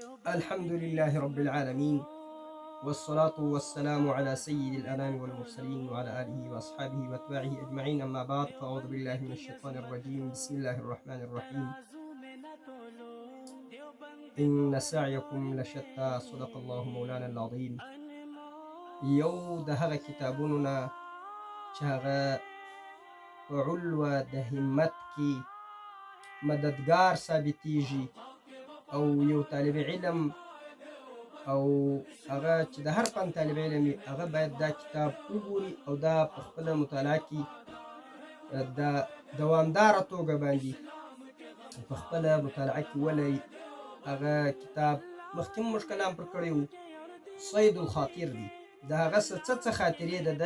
الحمد لله رب العالمين، والصلاة والسلام على سيد الأنام والمرسلين وعلى آله وأصحابه وأتباعه أجمعين. أما بعد، فأعوذ بالله من الشيطان الرجيم. بسم الله الرحمن الرحيم. إن سعيكم لشتى، صدق الله مولانا العظيم. يو ده كتابنا شهغا علوة ده همتك مددگار ثابتيجي، او یو طالب علم او هغه چې د هر فن طالب علم وي هغه باید دا کتاب وګوري او دا په خپله مطالعه کې د دوامداره توګه باندې په خپله مطالعه کې ولري. هغه کتاب مخکې موږ کلام پر کړی و، صید الخاطر دی. د هغه څه خاطرې ده د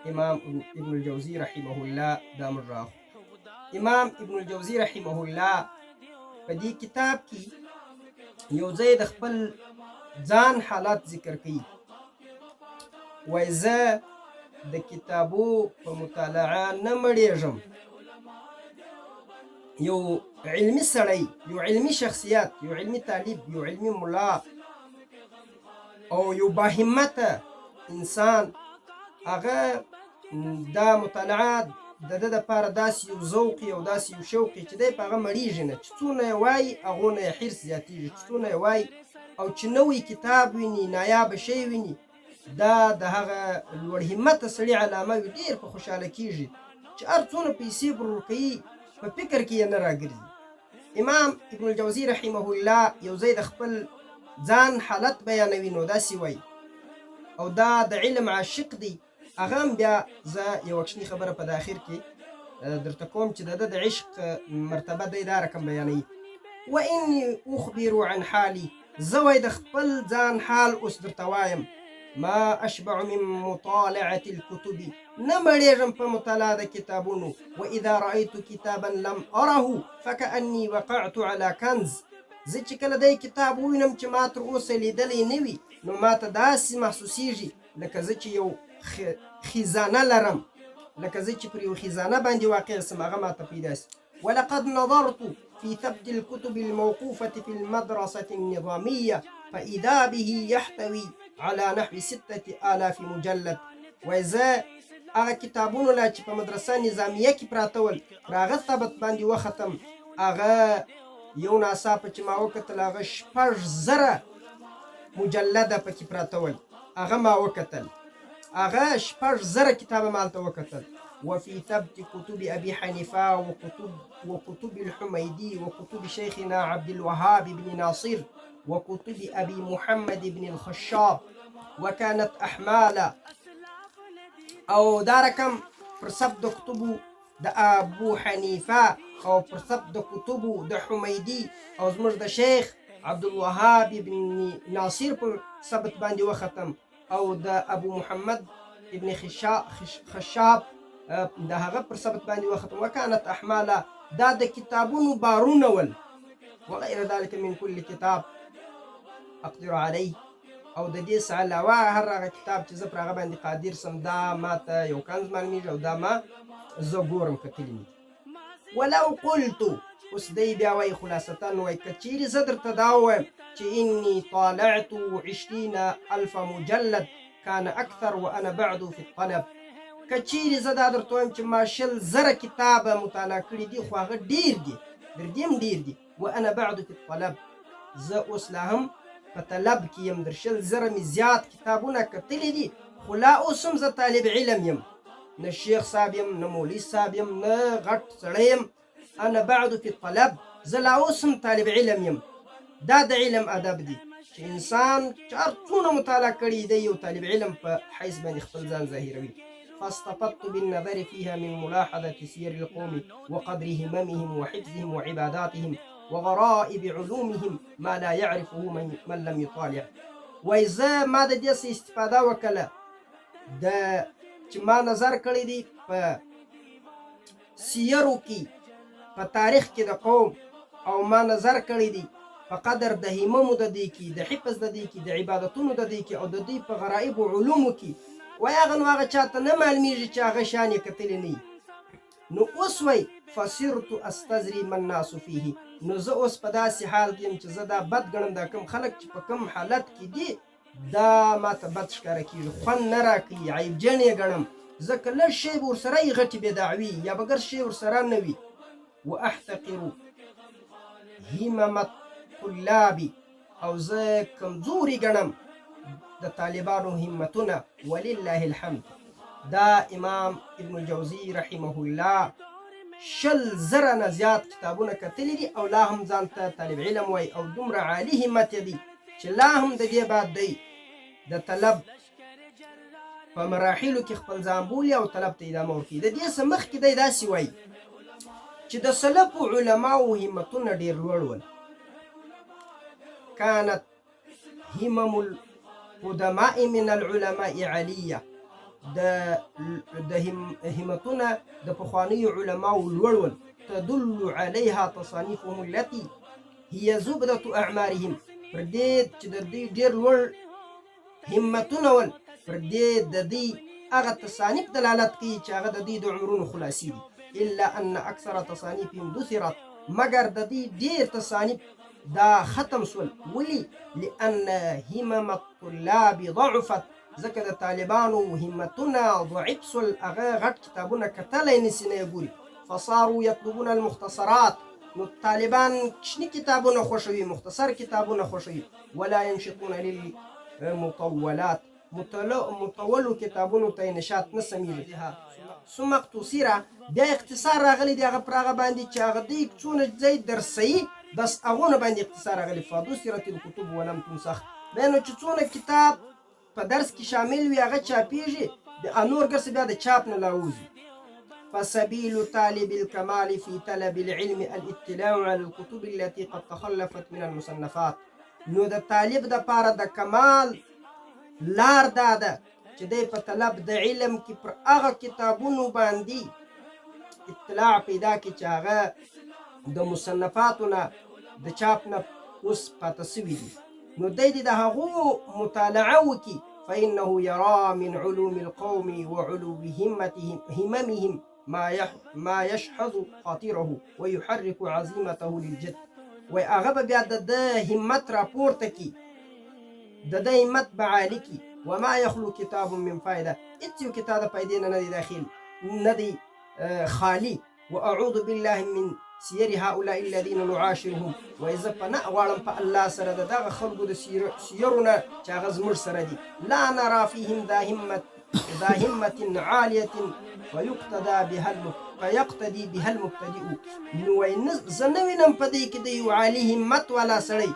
امام ابن الجوزي رحمه الله دا موږ راخو. امام ابن الجوزي رحمه الله په دې کتاب کې یو ځای د خپل ځان حالات ذکر کوي. وایي زه د کتابو په مطالعه نه مړېږم. یو علمي سړی، یو علمي شخصیت، یو علمي طالب، یو علمي ملا او یو باهمته انسان، هغه دا مطالعه د ده دپاره داسې یو ذوق او داسې یو شوق چې دی په هغه مړېږي نه، چې څونه یې وایي هغونه یې حرص زیاتېږي، چې څونه یې وایي او چې نوی کتاب ویني، نایابه شی ویني، دا د هغه لوړ همته سړي علامه وي، ډېر په خوشحاله کېږي چې هر څونه پیسې پر ورکوي په فکر کې یې نه راګرځي. امام ابن الجوزي رحمه الله یو ځای د خپل ځان حالت بیانوي، نو داسې وایي، او دا د علم عاشق دی. هغه هم بیا زه یوه کوچني خبره په اخر کې درته کوم چې د ده د عشق مرتبه دی دا رقم بیانوي. و اني اخبر عن حالي، زه وایي د خپل ځان حال اوس درته وایم. ما اشبع من مطالعة الكتب، نه مړېږم په مطالعه د کتابونو. و اذا رأيت کتابا لم اره فكأني وقعت على كنز، زه چې کله دی کتاب ووینم چې ما تر اوسه لیدلی نه وي، نو ما ته داسې محسوسیږي لکه زه چې یو خزانه لرم، لکه زه چې پر یو خزانه باندې واقع سم، هغه ما ته پیدا سي. ولقد نظرت في ثبت الكتب الموقوفة في المدرسة النظامية فإذا به يحتوي على نحو 6000 مجلد. وایي زه هغه کتابونو لا چې په مدرسه نظامیه کې پراته ول پر هغه ثبت باندې وختم، هغه یو ناڅاپه چې ما وکتل هغه 6000 مجلده پکې پراته ول، هغه ما وکتل، هغه 6000 کتابه ما هلته وکتل. وفي ثبت كتب أبي حنيفة وكتب الحميدي وكتب شيخنا عبد الوهاب بن ناصر وكتب أبي محمد بن الخشاب وكانت أحمالا. او دا رقم پر ثبت د کتبو د ابو حنیفه او پر ثبت د کتبو د حمیدي او زموږ د شیخ عبد الوهاب بن ناصر پر ثبت باندې وختم، او د ابو محمد ابن خشاب د هغه پر ثبت باندې وختم. وکانت احمالا، دا د کتابونو بارونه ول. وغیر ذلك من كل کتاب اقدر علیه، او د دې څخه علاوه هر هغه کتاب چې زه پر هغه باندې قادر سم، دا ماته یو کنز معلومیږي او دا ما زه ګورم کتلي مي. ولو قلت، اوس دی بیا وایي خلاصتاً، وایي که چیرې زه درته دا ووایم چې اني طالعت 20,000 مجلد كان اکثر وانا بعد في الطلب، که چیرې زه دا درته وایم چې ما 100,000 کتابه مطالعه کړي دي، خو هغه ډېر دي، در دې هم ډېر دي. وانا بعد في الطلب، زه اوس لا هم په طلب کې یم، در 100,000 مې زیات کتابونه کتلي دي، خو لا اوس هم زه طالب علم یم، نه شیخ صاحب یم، نه مولوي صاحب یم، نه غټ سړی یم. انا بعد في الطلب، زه لا اوس هم طالب علم یم. دا د علم ادب دی چې انسان چې هر څونه مطالعه کړي دی یو طالب علم په حیث باندې خپل ځان ظاهروي. فاستفدت بالنظر فيها من ملاحظة سير القوم وقدر هممهم وحفظهم وعباداتهم وغرائب علومهم ما لا يعرفه من لم يطالع. وایي زه ما د دې څه استفاده وکړله د چې ما نظر کړی دی په سیرو کې، په تاریخ کې د قوم، او ما نظر کړی دی په قدر د هممو د دې کې، د حفظ د دې کې، د عبادتونو د دې کې، او د دې په غرائب علومو کې. وایي هغه نو هغه چاته نه معلومیږي چې هغه شان یې کتلی نه وي. نو اوس وایي فصرت استزري ما الناس فيه، نو زه اوس په داسې حال کې یم چې زه دا بد ګڼم، دا کوم خلک چې په کوم حالت کې دي دا ماته بد ښکاره کېږي، خوند نه راکوي، عیبجن یې ګڼم. ځکه لږ شی به ورسره یې غټې بېدعوي یا به ګر شی ورسره نه وي. واحتقر همم الطلاب، او زه کمزوري ګڼم د طالبانو همتونه. ولله الحمد. دا امام ابن الجوزي رحمه الله 100,000 نه زیات کتابونه کتلي دي او لا هم ځان ته طالب علم وایي او دومره عالي همت یې دی چې لا هم د دې بعد دی د طلب په مراحلو کې خپل ځان بولي او طلب ته ادامه ورکوي. د دې څه مخکې دی داسې وایي چې د سلفو علماو همتونه ډېر لوړ ول. كانت همم القدماء من العلماء عاليه. د همتونه د پخوانیو علماو لوړ ول. تدل عليها تصانيفهم التي هي زبدة اعمارهم. پر دې چې د دوی ډېر لوړ همتونه ول، پر دې د دوی هغه تصانیف دلالت کوي چې هغه د دوی د عمرونو خلاصي دي. الا ان اکثر تصانیفهم دثرت، مگر د دوی ډېر تصانیف دا ختم سول. ولي؟ لأن همم الطلاب ضعفت، ځکه د طالبانو همتونه ضعیف سول، هغه غټ کتابونه کتلی نسي نه یې ګوري. فصاروا يطلبون المختصرات، نو طالبان کشني کتابونه خوښوي، مختصر کتابونه خوښوي. ولا ينشطون للمطولات، مطولو کتابونو ته نشاط نه سمیږي. ثم اقتصر، بیا اختصار راغلی دی هغه پر هغه باندې چې هغه دی څونه ځای درسوي بس هغونه باندې اختصار راغلی. فدثرت الكتب ولم تنسخ، بیا نو چې څونه کتاب په درس کې شامل وي هغه چاپېږي، نور ګرځي بیا د چاپ نه لاوځي. فسبيل طالب الكمال في طلب العلم الاطلاع على الكتب التي قد تخلفت من المصنفات. نو د طالب د پاره د کمال لار دا ده چې دی په طلب د علم کې پر هغه کتابونو باندې اطلاع پیدا کړي چې هغه د مصنفاتو نه د چاپ نه اوس پاته سوي دي. نو دی د هغو مطالعه وکړي. فإنه يرى من علوم القوم وعلو هممهم ما يشحذ خاطره ويحرك عزيمته للجد. وی هغه به بیا د همت راپورته کړي، د همت به عالي کړي. وما يخلو كتاب من فائده، هیڅ یو کتاب د فایدې نه دی داخل، نه دی خالي. واعوذ بالله من سیر هؤلاء الذين نعاشرهم، وإذا پناه غواړم په الله سره د دغه خلکو د سیرونه چې هغه زموږ سره دي. لا نرى فيهم ذا همة عالية فيقتدي بها المبتدئ. نو زه نه وینم په دې کې د یو عالي همت والا سړی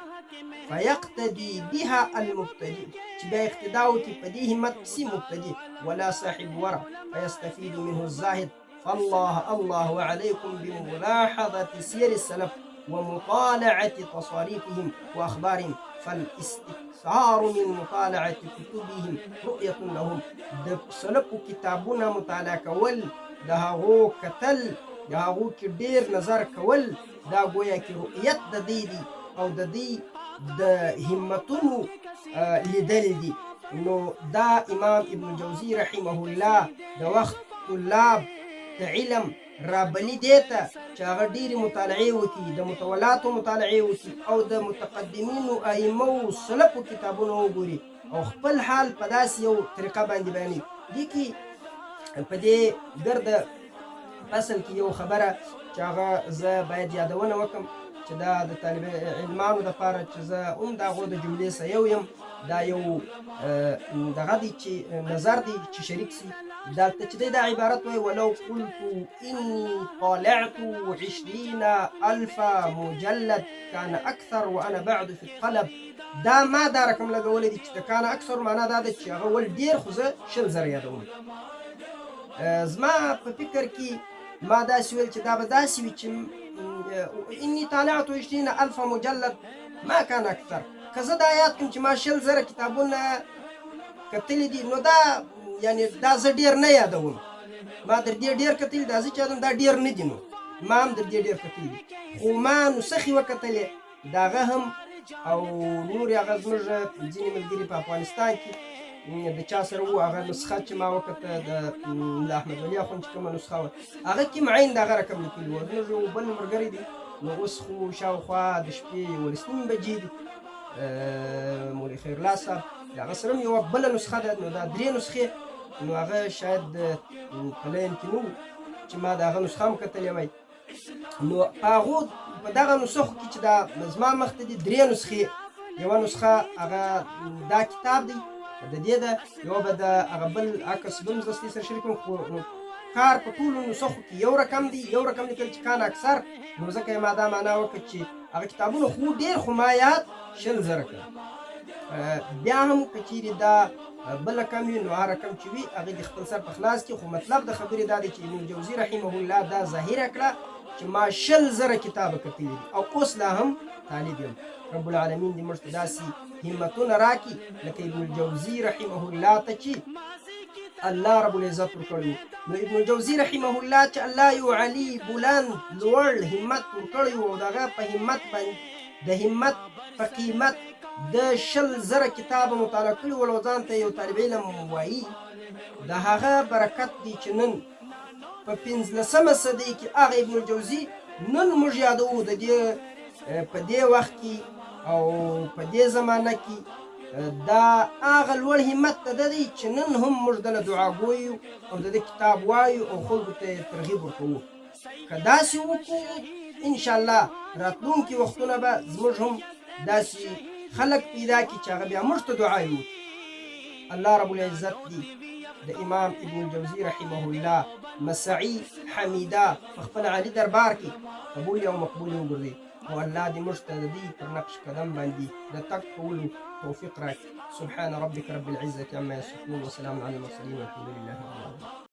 فيقتدي بها المبتدئ چې بیا اقتدا وکړي په دې همت پسې مبتدئ. ولا صاحب ورع فيستفيد منه الزاهد. فالله عليكم بملاحظة سير السلف ومطالعة تصاريفهم وأخبارهم، فالاستكثار من مطالعة كتبهم رؤية لهم. د سلفو کتابونه مطالعه کول، د هغو کتل، د هغو کې ډېر نظر کول، دا گویا کې رؤیت د دې دی او د دې د همتونو لیدل دي. نو دا امام ابن الجوزي رحمه الله د وخت طلاب د علم رابلی دیتا چې هغه ډېرې مطالعې وکړي، د متولاتو مطالعې وکړي او د متقدمینو ائمو سلفو کتابونه وګوري او خپل حال په داسې یو طریقه باندې بیانوي. دې کې په دې ګرد فصل کې یو خبره چې هغه زه باید یادونه وکړم چې دا د طالب علمانو دپاره چې زه هم د هغو د جملې څخه یو یم، دا یو دغه دی چې نظر دی چې شریک سي. دلته چې دی دا عبارت وایي: ولو قلت إني طالعت 20,000 مجلد كان أكثر وأنا بعد في الطلب. دا ما دا رقم لګولی دی چې د کان اکثر معنا دا ده چې هغه ول ډېر، خو زه 100,000 یادوم. زما په فکر کې ما داسې ویل چې دا به داسې وي چې إني طالعت 20,000 مجلد ما كان أكثر. که زه دا یاد کړم چې ما 100,000 کتابونه کتلي دي، نو دا یعنی دا زه ډېر نه یادوم. ما در دې ډېر کتلي، دا زه چې یادوم دا ډېر نه دي. نو ما هم در دې ډېر کتلي دي، خو ما نسخې وکتلې د هغه هم او نور هغه زموږ ځینې ملګري په افغانستان کې د چا سره وو، هغه نسخه چې ما وکته د ملا احمد ولي اخوند چې کومه نسخه وه هغه کې معین د هغه رقم لیکلي وو. زموږ یو بل ملګری دی نو اوس خو شاوخوا د شپې 11 بجې دي. مولوي خیرالله صاحب د هغه سره هم یوه بله نسخه ده، نو دا 3 نسخې، نو هغه شاید په لاین کې نه و چې ما د هغه نسخه هم کتلې وای. نو هغو په دغه نسخو کې چې دا زما مخته دي 3 نسخې. یوه نسخه هغه دا کتاب دی د دې ده، یوه به د هغه بل عکس به هم زه ستاسې سره شریک کړم، خو کار په ټولو نسخو کې یو رقم دی، یو رقم لیکل چې کان اکثر، نو ځکه یې ما دا معنا وکړه چې هغه کتابونه خو ډېر خو ما یاد 20,000 کړه. بیا هم که چیرې دا بل رقم وي نو هر رقم چې وي هغې د خپل سر په خلاص کې، خو مطلب د خبرې دا دی چې ابن الجوزي رحمه الله دا ظاهره کړه چې ما 20,000 کتابه کتلي دي او اوس لا هم طالب یم. رب العالمین دې موږ ته داسې همتونه راکړي لکه ابن الجوزي رحمه الله ته چې الله رب العزت ورکړی. نو ابن الجوزي رحمه الله چې الله یو علي بلند لوړ همت ورکړی و، او د هغه په همت باندې د همت په قیمت د 20,000 کتابه مطالعه کړي ول، او ځان ته یو طالب علم وایي. د هغه برکت دی چې نن په 15مه صدۍ کې هغه ابن الجوزي نن موږ یادوو د دې په دې وخت کې او په دې زمانه کې دا هغه لوړ همت د ده دی چې نن هم موږ دله دعاګویو او د ده کتاب وایو او خلکو ته یې ترغیب ورکوو. که داسې وکړو انشاءالله راتلونکي وختونه به زموږ هم داسې خلک پیدا کړي چې هغه بیا موږ ته دعا وکړي. الله رب العزت دی د امام ابن الجوزي رحمه الله مسعی حمیده په خپل عالي دربار کې قبول او مقبول وګرځي، او الله دې موږ ته د دې پر نقش قدم باندې د تګ کولو توفیق راکړي. سبحان ربك رب العزة عما يصفون وسلام على المرسلين والحمد لله رب العالمين.